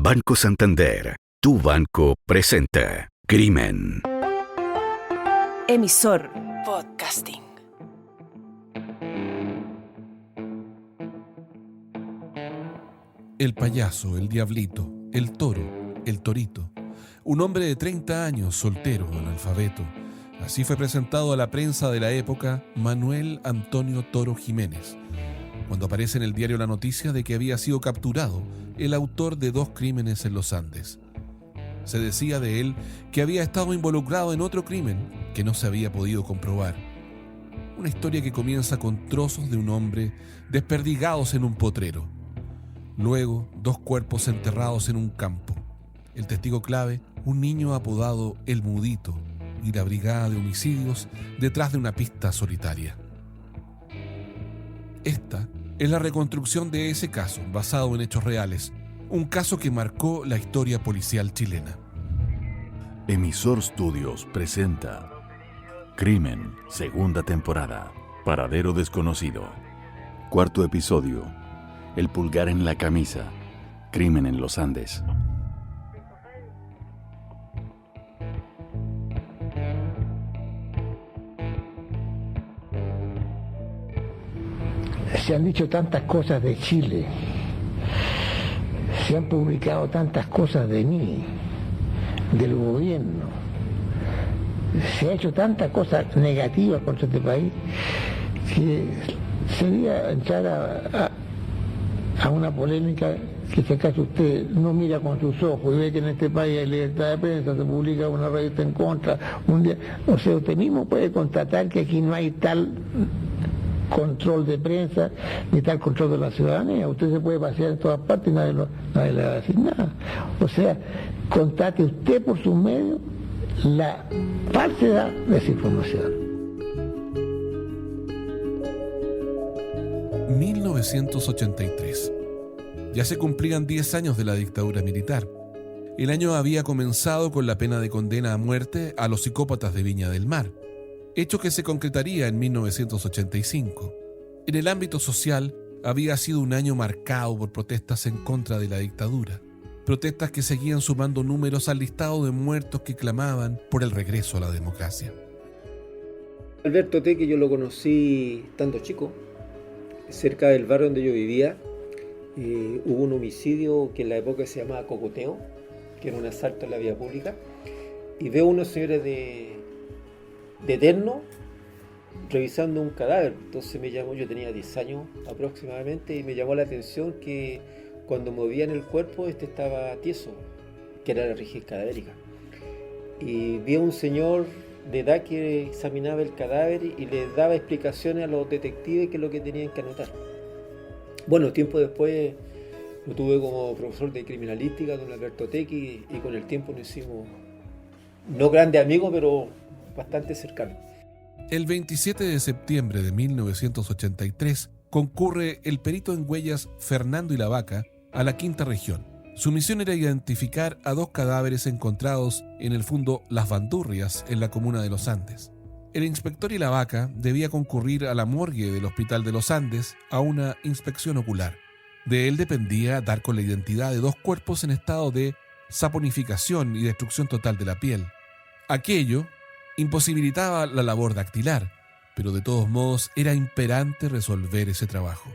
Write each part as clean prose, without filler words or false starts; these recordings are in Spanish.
Banco Santander, tu banco, presenta Crimen. Emisor Podcasting. El payaso, el diablito, el toro, el torito. Un hombre de 30 años, soltero, analfabeto. Así fue presentado a la prensa de la época Manuel Antonio Toro Jiménez, cuando aparece en el diario la noticia de que había sido capturado el autor de 2 crímenes en los Andes. Se decía de él que había estado involucrado en otro crimen que no se había podido comprobar. Una historia que comienza con trozos de un hombre desperdigados en un potrero. Luego, 2 cuerpos enterrados en un campo. El testigo clave, un niño apodado El Mudito, y la brigada de homicidios detrás de una pista solitaria. Esta es la reconstrucción de ese caso, basado en hechos reales. Un caso que marcó la historia policial chilena. Emisor Studios presenta Crimen, segunda temporada. Paradero desconocido. 4º episodio. El pulgar en la camisa. Crimen en los Andes. Se han dicho tantas cosas de Chile, se han publicado tantas cosas de mí, del gobierno, se ha hecho tantas cosas negativas contra este país que sería entrar a una polémica que si acaso usted no mira con sus ojos y ve que en este país hay libertad de prensa, se publica una revista en contra, un día, o sea, usted mismo puede constatar que aquí no hay tal control de prensa ni tal control de la ciudadanía. Usted se puede pasear en todas partes y nadie le va a decir nada. O sea, constate usted por sus medios la falsedad de esa información. 1983. Ya se cumplían 10 años de la dictadura militar. El año había comenzado con la pena de condena a muerte a los psicópatas de Viña del Mar, hecho que se concretaría en 1985. En el ámbito social, había sido un año marcado por protestas en contra de la dictadura, protestas que seguían sumando números al listado de muertos que clamaban por el regreso a la democracia. Alberto Teque yo lo conocí estando chico, cerca del barrio donde yo vivía. Hubo un homicidio que en la época se llamaba cocoteo, que era un asalto en la vía pública, y veo unos señores de terno revisando un cadáver. Entonces me llamó, yo tenía 10 años aproximadamente, y me llamó la atención que cuando movían el cuerpo estaba tieso, que era la rigidez cadavérica. Y vi a un señor de edad que examinaba el cadáver y le daba explicaciones a los detectives qué es lo que tenían que anotar. Bueno, tiempo después lo tuve como profesor de criminalística, don Alberto Tequi, y con el tiempo nos hicimos, no grandes amigos, pero bastante cercanos. El 27 de septiembre de 1983 concurre el perito en huellas Fernando Ilavaca a la quinta región. Su misión era identificar a 2 cadáveres encontrados en el fundo Las Bandurrias, en la comuna de Los Andes. El inspector Ilavaca debía concurrir a la morgue del Hospital de los Andes a una inspección ocular. De él dependía dar con la identidad de 2 cuerpos en estado de saponificación y destrucción total de la piel. Aquello imposibilitaba la labor dactilar, pero de todos modos era imperante resolver ese trabajo.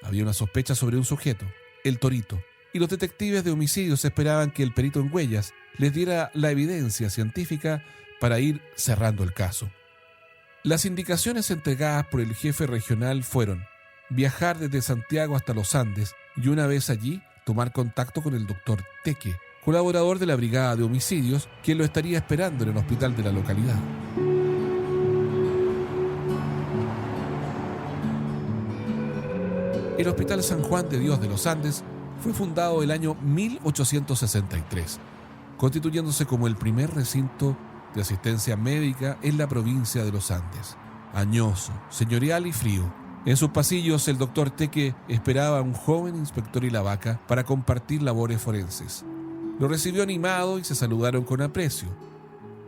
Había una sospecha sobre un sujeto, el Torito, y los detectives de homicidios esperaban que el perito en huellas les diera la evidencia científica para ir cerrando el caso. Las indicaciones entregadas por el jefe regional fueron viajar desde Santiago hasta los Andes y una vez allí tomar contacto con el doctor Teque, colaborador de la brigada de homicidios, quien lo estaría esperando en el hospital de la localidad. El Hospital San Juan de Dios de los Andes fue fundado el año 1863, constituyéndose como el primer recinto de asistencia médica en la provincia de los Andes. Añoso, señorial y frío, en sus pasillos el doctor Teque esperaba a un joven inspector Ilavaca para compartir labores forenses. Lo recibió animado y se saludaron con aprecio.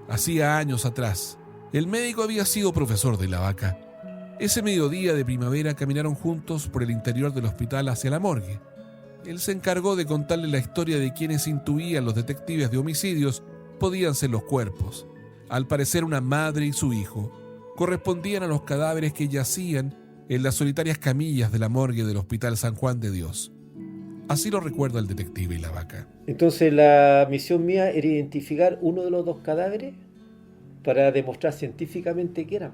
Hacía años atrás, el médico había sido profesor de Ilavaca. Ese mediodía de primavera caminaron juntos por el interior del hospital hacia la morgue. Él se encargó de contarle la historia de quienes intuían los detectives de homicidios podían ser los cuerpos. Al parecer, una madre y su hijo correspondían a los cadáveres que yacían en las solitarias camillas de la morgue del Hospital San Juan de Dios. Así lo recuerda el detective Ilavaca. Entonces la misión mía era identificar uno de los dos cadáveres para demostrar científicamente que eran.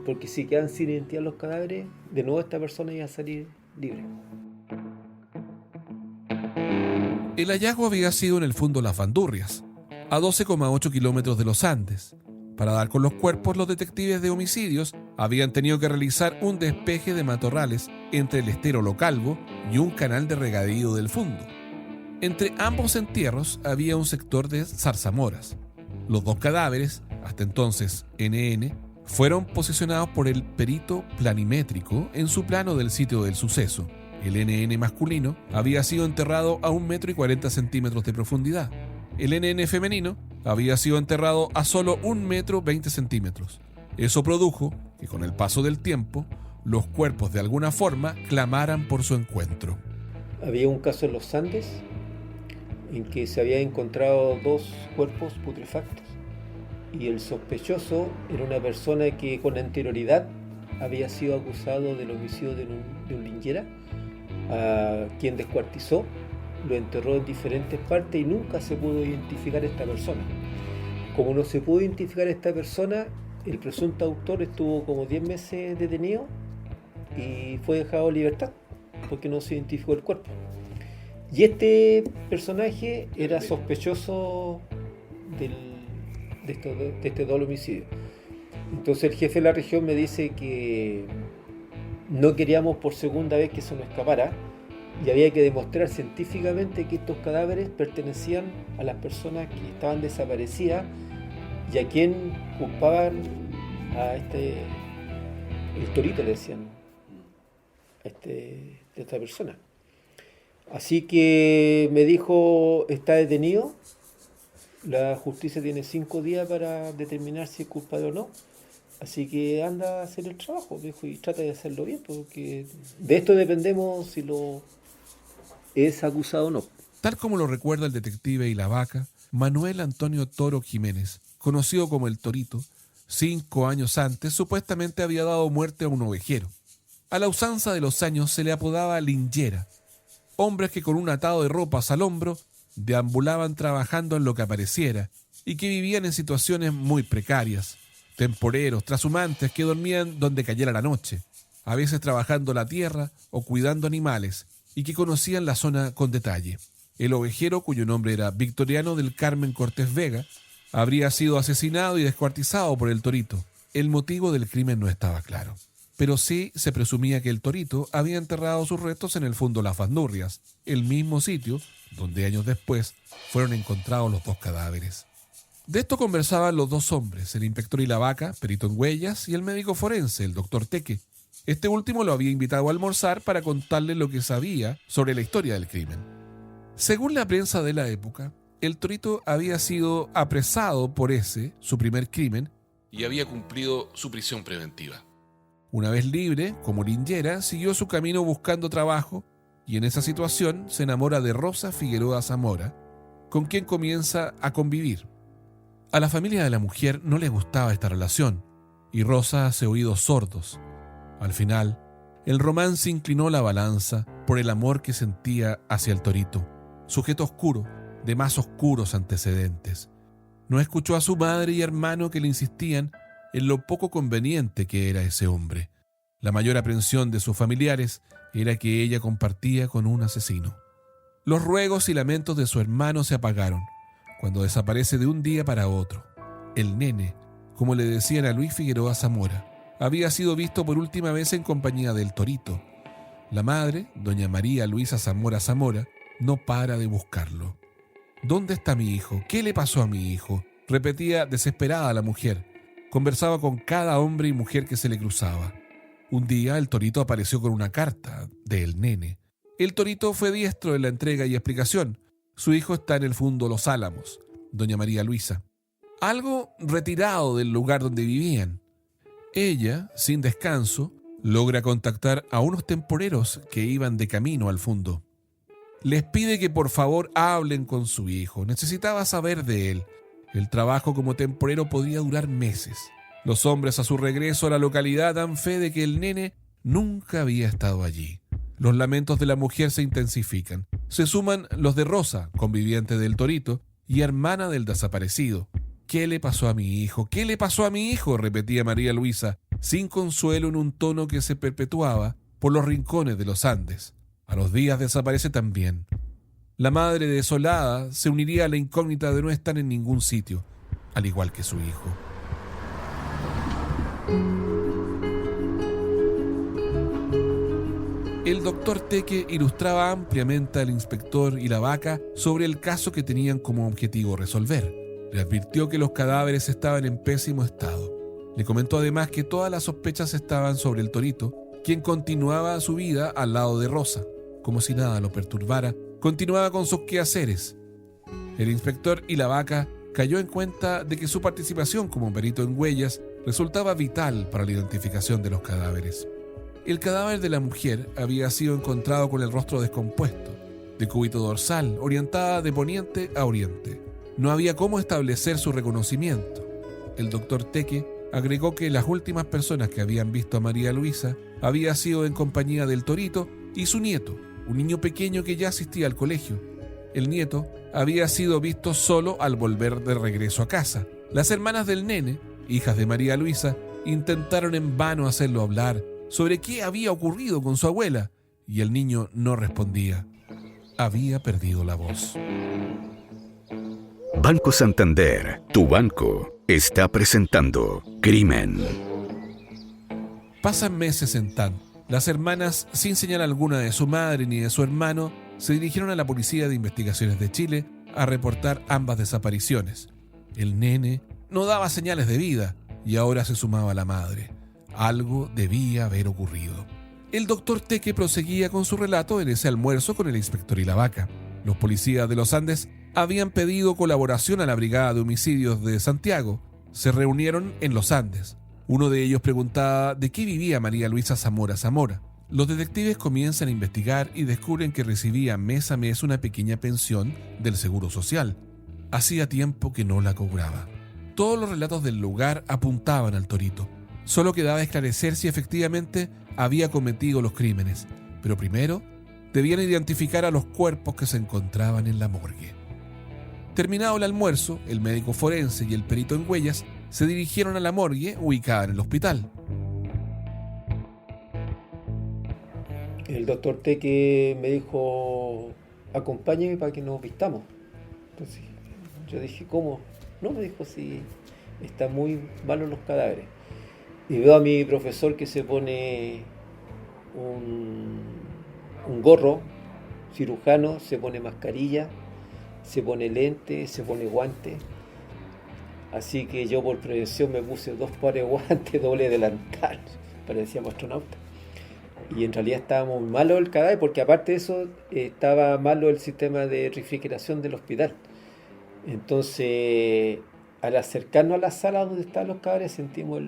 Porque si quedan sin identidad los cadáveres, de nuevo esta persona iba a salir libre. El hallazgo había sido en el Fundo Las Bandurrias, a 12,8 kilómetros de los Andes. Para dar con los cuerpos, los detectives de homicidios habían tenido que realizar un despeje de matorrales entre el estero Lo Calvo y un canal de regadío del Fundo. Entre ambos entierros había un sector de zarzamoras. Los dos cadáveres, hasta entonces NN, fueron posicionados por el perito planimétrico en su plano del sitio del suceso. El NN masculino había sido enterrado a 1,40 m de profundidad. El NN femenino había sido enterrado a solo 1,20 m. Eso produjo que con el paso del tiempo, los cuerpos de alguna forma clamaran por su encuentro. Había un caso en los Andes en que se habían encontrado dos cuerpos putrefactos y el sospechoso era una persona que con anterioridad había sido acusado del homicidio de un linchera, a quien descuartizó, lo enterró en diferentes partes y nunca se pudo identificar a esta persona. Como no se pudo identificar a esta persona, el presunto autor estuvo como 10 meses detenido y fue dejado en libertad porque no se identificó el cuerpo. Y este personaje era sospechoso de este doble homicidio. Entonces el jefe de la región me dice que no queríamos por segunda vez que eso no escapara y había que demostrar científicamente que estos cadáveres pertenecían a las personas que estaban desaparecidas y a quien culpaban a el torito, le decían a esta persona. Así que me dijo, está detenido, la justicia tiene 5 días para determinar si es culpable o no, así que anda a hacer el trabajo, dijo, y trata de hacerlo bien, porque de esto dependemos si lo es acusado o no. Tal como lo recuerda el detective Ilavaca, Manuel Antonio Toro Jiménez, conocido como el Torito, 5 años antes supuestamente había dado muerte a un ovejero. A la usanza de los años se le apodaba linchera, hombres que con un atado de ropas al hombro deambulaban trabajando en lo que apareciera y que vivían en situaciones muy precarias, temporeros, trashumantes que dormían donde cayera la noche, a veces trabajando la tierra o cuidando animales, y que conocían la zona con detalle. El ovejero, cuyo nombre era Victoriano del Carmen Cortés Vega, habría sido asesinado y descuartizado por el Torito. El motivo del crimen no estaba claro, pero sí se presumía que el Torito había enterrado sus restos en el Fundo Las Bandurrias, el mismo sitio donde años después fueron encontrados los dos cadáveres. De esto conversaban los dos hombres, el inspector Ilavaca, perito en huellas, y el médico forense, el doctor Teque. Este último lo había invitado a almorzar para contarle lo que sabía sobre la historia del crimen. Según la prensa de la época, el Torito había sido apresado por su primer crimen, y había cumplido su prisión preventiva. Una vez libre, como linchera, siguió su camino buscando trabajo y en esa situación se enamora de Rosa Figueroa Zamora, con quien comienza a convivir. A la familia de la mujer no le gustaba esta relación y Rosa hace oídos sordos. Al final, el romance inclinó la balanza por el amor que sentía hacia el Torito, sujeto oscuro, de más oscuros antecedentes. No escuchó a su madre y hermano que le insistían en lo poco conveniente que era ese hombre. La mayor aprensión de sus familiares era que ella compartía con un asesino. Los ruegos y lamentos de su hermano se apagaron cuando desaparece de un día para otro. El nene, como le decían a Luis Figueroa Zamora, había sido visto por última vez en compañía del Torito. La madre, doña María Luisa Zamora Zamora, no para de buscarlo. ¿Dónde está mi hijo? ¿Qué le pasó a mi hijo?, repetía desesperada la mujer. Conversaba con cada hombre y mujer que se le cruzaba. Un día el Torito apareció con una carta del nene. El Torito fue diestro en la entrega y explicación. Su hijo está en el Fundo Los Álamos, doña María Luisa, algo retirado del lugar donde vivían. Ella, sin descanso, logra contactar a unos temporeros que iban de camino al fundo. les pide que por favor hablen con su hijo. Necesitaba saber de él. El trabajo como temporero podía durar meses. Los hombres a su regreso a la localidad dan fe de que el nene nunca había estado allí. Los lamentos de la mujer se intensifican. Se suman los de Rosa, conviviente del Torito y hermana del desaparecido. ¿Qué le pasó a mi hijo? ¿Qué le pasó a mi hijo?, repetía María Luisa, sin consuelo, en un tono que se perpetuaba por los rincones de los Andes. A los días desaparece también. La madre desolada se uniría a la incógnita de no estar en ningún sitio, al igual que su hijo. El doctor Teque ilustraba ampliamente al inspector y la vaca sobre el caso que tenían como objetivo resolver. Le advirtió que los cadáveres estaban en pésimo estado. Le comentó además que todas las sospechas estaban sobre el Torito, quien continuaba su vida al lado de Rosa. Como si nada lo perturbara, continuaba con sus quehaceres. El inspector y la vaca cayó en cuenta de que su participación como perito en huellas resultaba vital para la identificación de los cadáveres. El cadáver de la mujer había sido encontrado con el rostro descompuesto, de cúbito dorsal, orientada de poniente a oriente. No había cómo establecer su reconocimiento. El doctor Teque agregó que las últimas personas que habían visto a María Luisa había sido en compañía del Torito y su nieto, un niño pequeño que ya asistía al colegio. El nieto había sido visto solo al volver de regreso a casa. Las hermanas del nene, hijas de María Luisa, intentaron en vano hacerlo hablar sobre qué había ocurrido con su abuela, y el niño no respondía. Había perdido la voz. Banco Santander, tu banco, está presentando Crimen. Pasan meses en tanto. Las hermanas, sin señal alguna de su madre ni de su hermano, se dirigieron a la Policía de Investigaciones de Chile a reportar ambas desapariciones. El nene no daba señales de vida y ahora se sumaba la madre. Algo debía haber ocurrido. El doctor Teque proseguía con su relato en ese almuerzo con el inspector y la vaca. Los policías de los Andes habían pedido colaboración a la Brigada de Homicidios de Santiago. Se reunieron en los Andes. Uno de ellos preguntaba de qué vivía María Luisa Zamora Zamora. Los detectives comienzan a investigar y descubren que recibía mes a mes una pequeña pensión del Seguro Social. Hacía tiempo que no la cobraba. Todos los relatos del lugar apuntaban al Torito. Solo quedaba esclarecer si efectivamente había cometido los crímenes, pero primero debían identificar a los cuerpos que se encontraban en la morgue. Terminado el almuerzo, el médico forense y el perito en huellas se dirigieron a la morgue ubicada en el hospital. El doctor Teque me dijo, acompáñeme para que nos vistamos. Entonces yo dije, ¿cómo? No, me dijo, sí, están muy malos los cadáveres. Y veo a mi profesor que se pone un gorro cirujano, se pone mascarilla, se pone lente, se pone guante. Así que yo por prevención me puse 2 pares de guantes, doble delantal, parecíamos astronautas. Y en realidad estaba muy malo el cadáver, porque aparte de eso estaba malo el sistema de refrigeración del hospital. Entonces, al acercarnos a la sala donde estaban los cadáveres, sentimos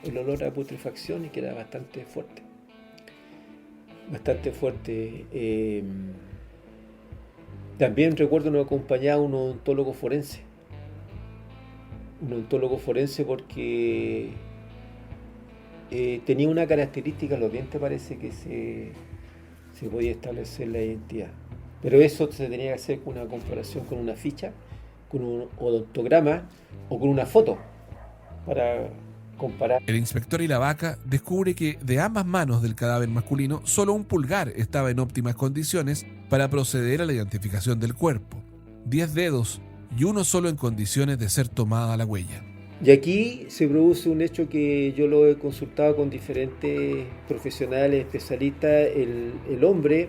el olor a putrefacción y que era bastante fuerte. Bastante fuerte. También recuerdo nos acompañaba un odontólogo forense. Un odontólogo forense porque tenía una característica, los dientes parece que se podía establecer la identidad. Pero eso se tenía que hacer con una comparación con una ficha, con un odontograma o con una foto para comparar. El inspector y la vaca descubre que de ambas manos del cadáver masculino solo un pulgar estaba en óptimas condiciones para proceder a la identificación del cuerpo. 10 dedos y uno solo en condiciones de ser tomada la huella. Y aquí se produce un hecho que yo lo he consultado con diferentes profesionales, especialistas. El hombre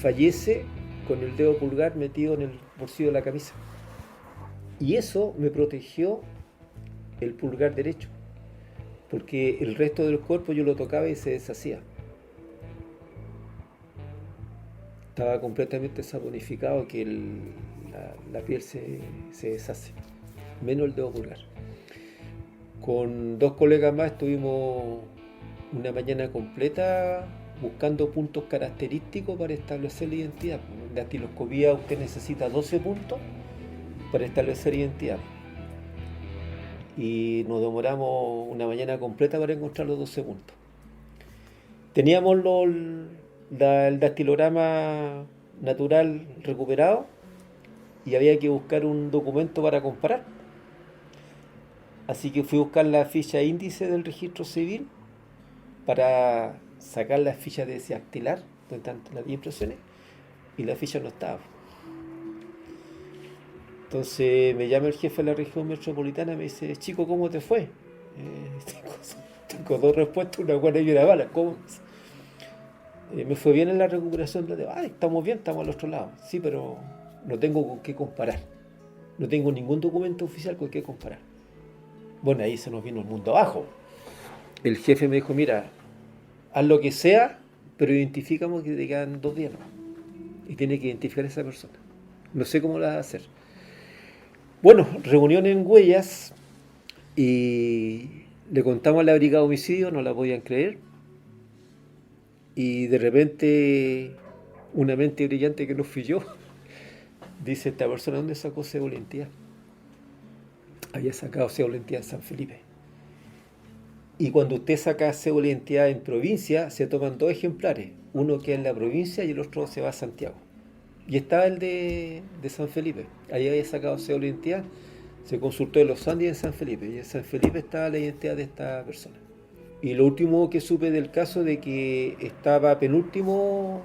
fallece con el dedo pulgar metido en el bolsillo de la camisa. Y eso me protegió el pulgar derecho, porque el resto del cuerpo yo lo tocaba y se deshacía. Estaba completamente saponificado que la piel se deshace, menos el dedo pulgar. Con 2 colegas más estuvimos una mañana completa buscando puntos característicos para establecer la identidad. En dactiloscopía usted necesita 12 puntos para establecer identidad. Y nos demoramos una mañana completa para encontrar los 12 puntos. Teníamos el dactilograma natural recuperado y había que buscar un documento para comparar. Así que fui a buscar la ficha índice del registro civil para sacar las fichas de ese dactilar, donde están las impresiones, y la ficha no estaba. Entonces me llama el jefe de la región metropolitana y me dice: chico, ¿cómo te fue? Tengo dos respuestas, una buena y una mala. ¿Cómo? Me fue bien en la recuperación. Estamos bien, estamos al otro lado. Sí, pero no tengo con qué comparar. No tengo ningún documento oficial con qué comparar. Bueno, ahí se nos vino el mundo abajo. El jefe me dijo: mira, haz lo que sea, pero identificamos que te quedan 2 días, ¿no? Y tiene que identificar a esa persona. No sé cómo la va a hacer. Bueno, reunión en Huellas y le contamos a la brigada de homicidio, no la podían creer. Y de repente, una mente brillante que no fui yo, dice: esta persona, ¿dónde sacó cédula de identidad? Había sacado cédula de identidad en San Felipe. Y cuando usted saca cédula de identidad en provincia, se toman 2 ejemplares. Uno que es en la provincia y el otro se va a Santiago. Y estaba el de San Felipe. Ahí había sacado cédula de identidad. Se consultó en los Andes y en San Felipe. Y en San Felipe estaba la identidad de esta persona. Y lo último que supe del caso de que estaba penúltimo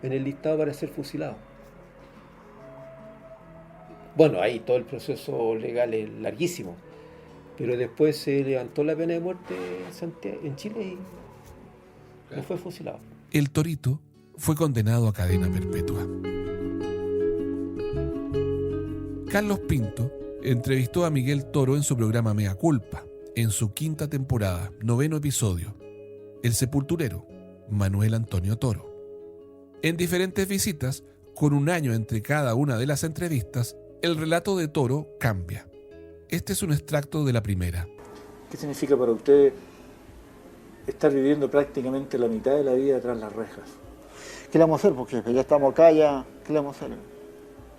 en el listado para ser fusilado. Bueno, ahí todo el proceso legal es larguísimo. Pero después se levantó la pena de muerte en Chile y no fue fusilado. El Torito fue condenado a cadena perpetua. Carlos Pinto entrevistó a Miguel Toro en su programa Mea Culpa, en su 5ª temporada, 9º episodio, El Sepulturero, Manuel Antonio Toro. En diferentes visitas, con un año entre cada una de las entrevistas, el relato de Toro cambia. Este es un extracto de la primera. ¿Qué significa para usted estar viviendo prácticamente la mitad de la vida tras las rejas? ¿Qué le vamos a hacer? Porque ya estamos acá, ¿qué le vamos a hacer?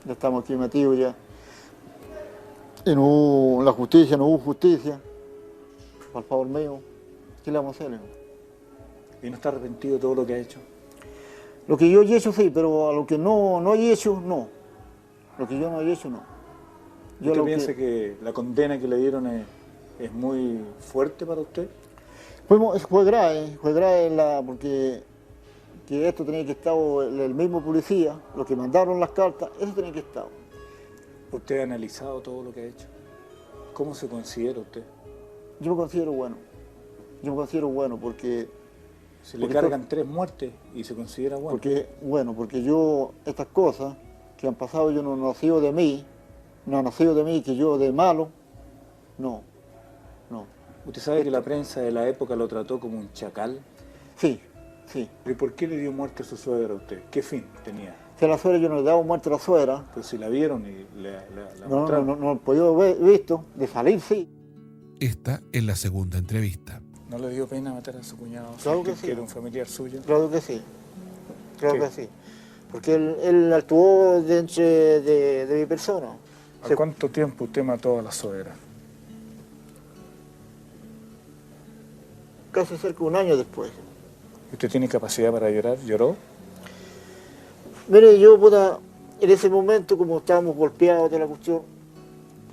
Ya estamos aquí metidos ya. Y no hubo la justicia, no hubo justicia. Por favor mío, ¿qué le vamos a hacer? ¿Y no está arrepentido de todo lo que ha hecho? Lo que yo he hecho sí, pero a lo que no he hecho, no. Lo que yo no he hecho, no. ¿Usted piensa que la condena que le dieron es muy fuerte para usted? Fue grave porque que esto tenía que estar el mismo policía, los que mandaron las cartas, eso tenía que estar. ¿Usted ha analizado todo lo que ha hecho? ¿Cómo se considera usted? Yo me considero bueno porque... Se le cargan 3 muertes y se considera bueno. Porque yo, estas cosas que han pasado, yo no han nacido de mí, que yo de malo, no. ¿Usted sabe que la prensa de la época lo trató como un chacal? Sí. ¿Y por qué le dio muerte a su suegra a usted? ¿Qué fin tenía? Si a la suegra yo no le daba muerte a la suegra. Pero si la vieron y la mostraron. No he podido visto, de salir sí. Esta es la segunda entrevista. ¿No le dio pena matar a su cuñado? Claro que sí. ¿Que era un familiar suyo? Claro que sí. Que sí. Porque él actuó dentro de mi persona. ¿A cuánto tiempo usted mató a la suegra? Casi cerca de 1 año después. ¿Usted tiene capacidad para llorar? ¿Lloró? Mire, yo en ese momento, como estábamos golpeados de la cuestión,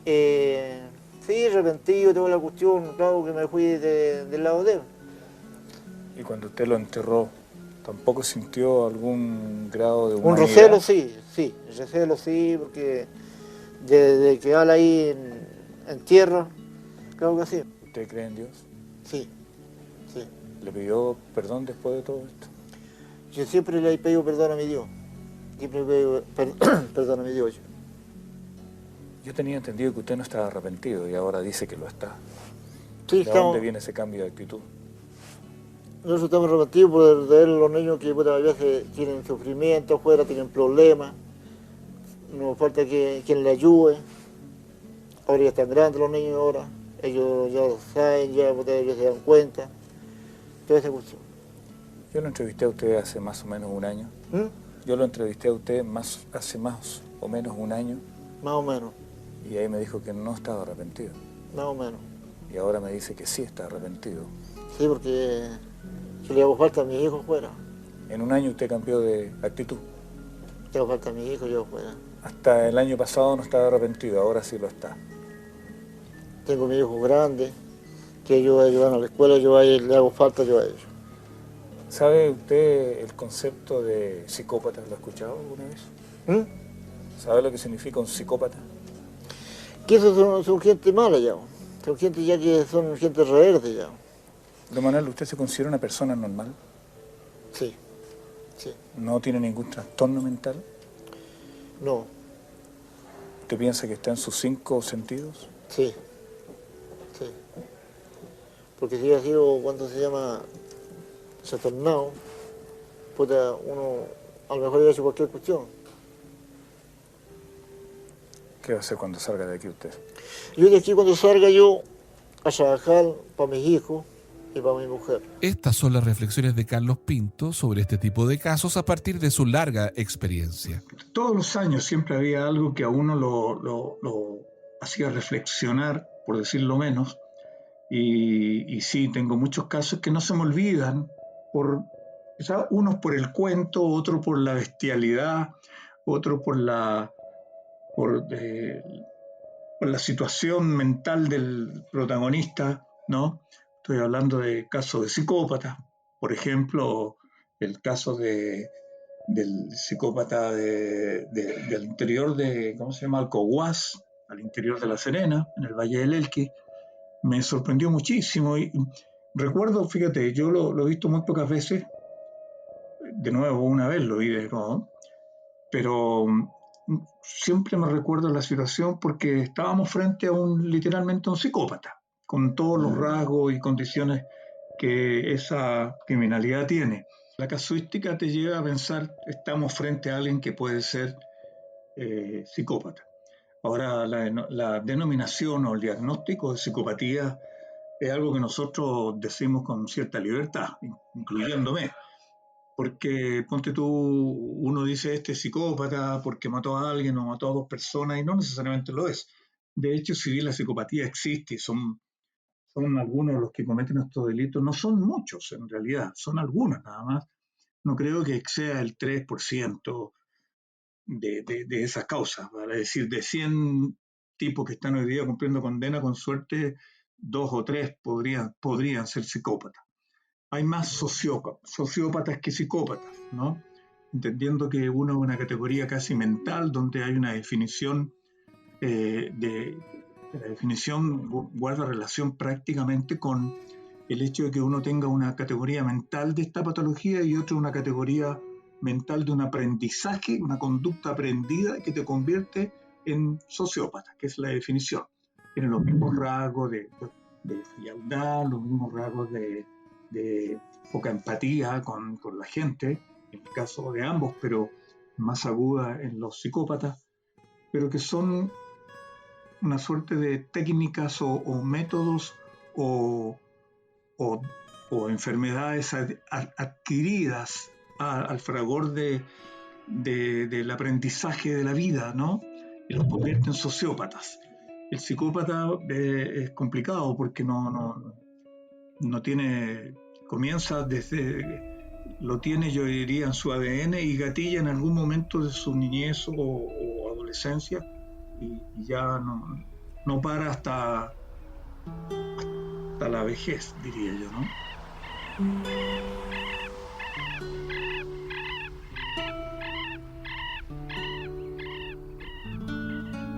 sí, arrepentido toda la cuestión, claro que me fui del lado de él. ¿Y cuando usted lo enterró, tampoco sintió algún grado de humanidad? Un recelo sí, recelo sí, porque de quedar ahí en tierra, claro que sí. ¿Usted cree en Dios? Sí. ¿Le pidió perdón después de todo esto? Yo siempre le he pedido perdón a mi Dios. Siempre le he pedido perdón a mi Dios. Yo tenía entendido que usted no estaba arrepentido y ahora dice que lo está. Sí, ¿De dónde viene ese cambio de actitud? Nosotros estamos arrepentidos por ver los niños que a veces tienen sufrimiento afuera, tienen problemas. Nos falta quien le ayude. Ahora ya están grandes los niños ahora. Ellos ya lo saben, ya se dan cuenta. Toda esa cuestión. Yo lo entrevisté a usted hace más o menos un año. Yo lo entrevisté a usted hace más o menos un año. Más o menos. Y ahí me dijo que no estaba arrepentido. Más o menos. Y ahora me dice que sí está arrepentido. Sí, porque yo le hago falta a mi hijo fuera. En un año usted cambió de actitud. Le hago falta a mi hijo, yo fuera. Hasta el año pasado no estaba arrepentido, ahora sí lo está. Tengo mi hijo grande, que ellos ayudan a la escuela, yo a él le hago falta yo a ellos. ¿Sabe usted el concepto de psicópata? ¿Lo ha escuchado alguna vez? ¿Sabe lo que significa un psicópata? Que esos son gente mala ya. Son gente ya que son gente rebelde ya. Don Manuel, ¿usted se considera una persona normal? Sí, sí. ¿No tiene ningún trastorno mental? No, ¿Usted piensa que está en sus 5 sentidos? sí, sí. Porque si hubiera sido, ¿cuánto se llama? Satornado, puta, uno a lo mejor hubiera hecho cualquier cuestión. ¿Qué va a hacer cuando salga de aquí usted? Yo de aquí cuando salga yo a trabajar para mis hijos y para mi mujer. Estas son las reflexiones de Carlos Pinto sobre este tipo de casos a partir de su larga experiencia. Todos los años siempre había algo que a uno lo hacía reflexionar, por decirlo menos, y sí, tengo muchos casos que no se me olvidan, unos por el cuento, otro por la bestialidad, otro por la situación mental del protagonista, ¿no? Estoy hablando de casos de psicópatas, por ejemplo, el caso del psicópata del interior de, ¿cómo se llama? Alcohuas, al interior de La Serena, en el Valle del Elqui. Me sorprendió muchísimo y recuerdo, fíjate, yo lo he visto muy pocas veces, de nuevo una vez lo vi de nuevo, pero siempre me recuerdo la situación porque estábamos frente a literalmente a un psicópata, con todos los rasgos y condiciones que esa criminalidad tiene. La casuística te lleva a pensar, estamos frente a alguien que puede ser psicópata. Ahora, la denominación o el diagnóstico de psicopatía es algo que nosotros decimos con cierta libertad, incluyéndome. Porque, ponte tú, uno dice este es psicópata porque mató a alguien o mató a 2 personas y no necesariamente lo es. De hecho, si bien la psicopatía existe y son algunos los que cometen estos delitos, no son muchos en realidad, son algunos nada más. No creo que exceda el 3% de esas causas. Es decir, de 100 tipos que están hoy día cumpliendo condena, con suerte 2 o 3 podrían ser psicópatas. Hay más sociópatas que psicópatas, ¿no? Entendiendo que uno es una categoría casi mental donde hay una definición la definición guarda relación prácticamente con el hecho de que uno tenga una categoría mental de esta patología y otra una categoría mental de un aprendizaje, una conducta aprendida que te convierte en sociópata, que es la definición. Tiene los mismos rasgos de frialdad, los mismos rasgos de poca empatía con la gente, en el caso de ambos, pero más aguda en los psicópatas, pero que son una suerte de técnicas o métodos o enfermedades adquiridas al fragor del aprendizaje de la vida, ¿no? Y los convierte en sociópatas. El psicópata es complicado porque no tiene, comienza lo tiene, yo diría, en su ADN y gatilla en algún momento de su niñez o adolescencia y ya no para hasta la vejez, diría yo, ¿no?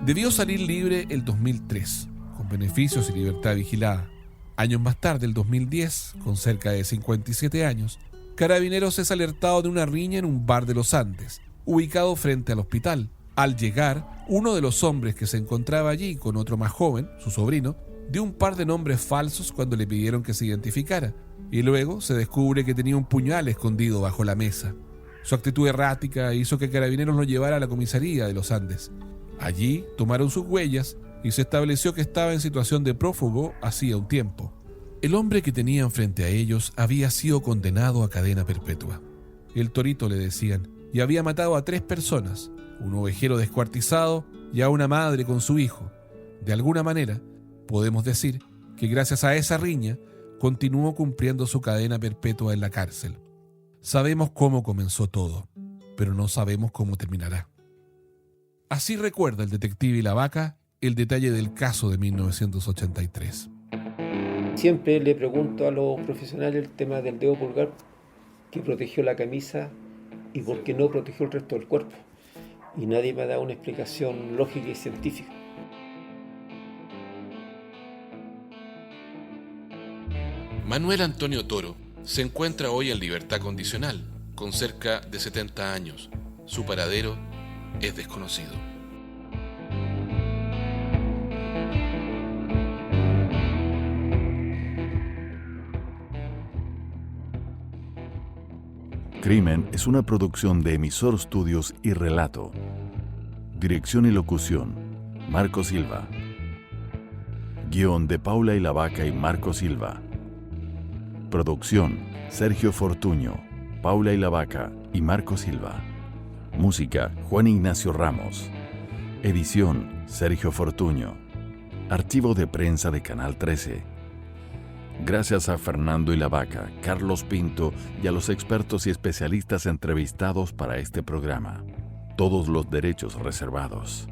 Debió salir libre el 2003, con beneficios y libertad vigilada. Años más tarde, el 2010, con cerca de 57 años, Carabineros es alertado de una riña en un bar de los Andes, ubicado frente al hospital. Al llegar, uno de los hombres que se encontraba allí con otro más joven, su sobrino, dio un par de nombres falsos cuando le pidieron que se identificara, y luego se descubre que tenía un puñal escondido bajo la mesa. Su actitud errática hizo que Carabineros lo llevara a la comisaría de los Andes. Allí tomaron sus huellas y se estableció que estaba en situación de prófugo hacía un tiempo. El hombre que tenían frente a ellos había sido condenado a cadena perpetua. El Torito le decían, y había matado a 3 personas, un ovejero descuartizado y a una madre con su hijo. De alguna manera, podemos decir que gracias a esa riña, continuó cumpliendo su cadena perpetua en la cárcel. Sabemos cómo comenzó todo, pero no sabemos cómo terminará. Así recuerda el detective y la vaca el detalle del caso de 1983. Siempre le pregunto a los profesionales el tema del dedo pulgar, que protegió la camisa y por qué no protegió el resto del cuerpo. Y nadie me ha dado una explicación lógica y científica. Manuel Antonio Toro se encuentra hoy en libertad condicional, con cerca de 70 años. Su paradero es desconocido. Crimen es una producción de Emisor Studios y Relato. Dirección y locución, Marco Silva. Guión de Paula y la Vaca y Marco Silva. Producción, Sergio Fortuño, Paula y la Vaca y Marco Silva. Música, Juan Ignacio Ramos. Edición, Sergio Fortuño. Archivo de prensa de Canal 13. Gracias a Fernando y la Vaca, Carlos Pinto y a los expertos y especialistas entrevistados para este programa. Todos los derechos reservados.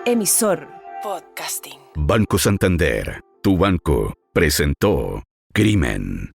Emisor Podcasting. Banco Santander, tu banco, presentó Crimen.